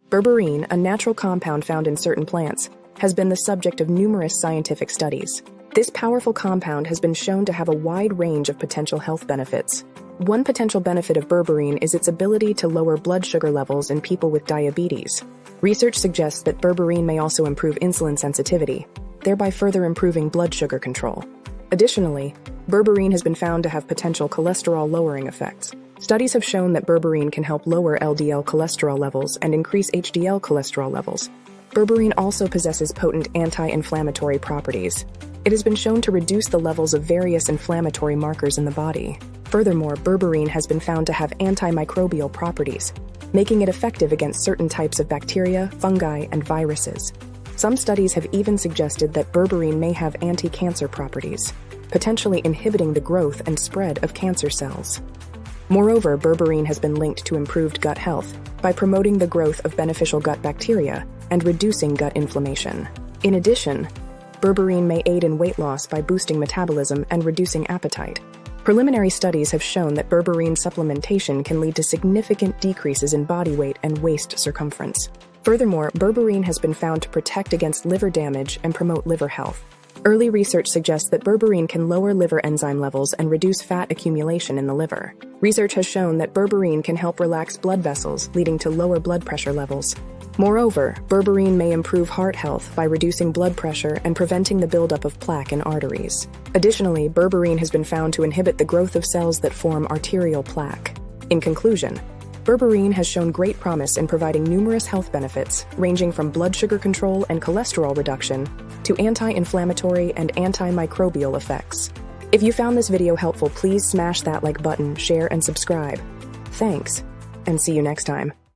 Berberine, a natural compound found in certain plants, has been the subject of numerous scientific studies. This powerful compound has been shown to have a wide range of potential health benefits. One potential benefit of berberine is its ability to lower blood sugar levels in people with diabetes. Research suggests that berberine may also improve insulin sensitivity, thereby further improving blood sugar control. Additionally, berberine has been found to have potential cholesterol-lowering effects. Studies have shown that berberine can help lower LDL cholesterol levels and increase HDL cholesterol levels. Berberine also possesses potent anti-inflammatory properties. It has been shown to reduce the levels of various inflammatory markers in the body. Furthermore, berberine has been found to have antimicrobial properties, making it effective against certain types of bacteria, fungi, and viruses. Some studies have even suggested that berberine may have anti-cancer properties, potentially inhibiting the growth and spread of cancer cells. Moreover, berberine has been linked to improved gut health by promoting the growth of beneficial gut bacteria and reducing gut inflammation. In addition, berberine may aid in weight loss by boosting metabolism and reducing appetite. Preliminary studies have shown that berberine supplementation can lead to significant decreases in body weight and waist circumference. Furthermore, berberine has been found to protect against liver damage and promote liver health. Early research suggests that berberine can lower liver enzyme levels and reduce fat accumulation in the liver. Research has shown that berberine can help relax blood vessels, leading to lower blood pressure levels. Moreover, berberine may improve heart health by reducing blood pressure and preventing the buildup of plaque in arteries. Additionally, berberine has been found to inhibit the growth of cells that form arterial plaque. In conclusion, berberine has shown great promise in providing numerous health benefits, ranging from blood sugar control and cholesterol reduction to anti-inflammatory and antimicrobial effects. If you found this video helpful, please smash that like button, share, and subscribe. Thanks, and see you next time.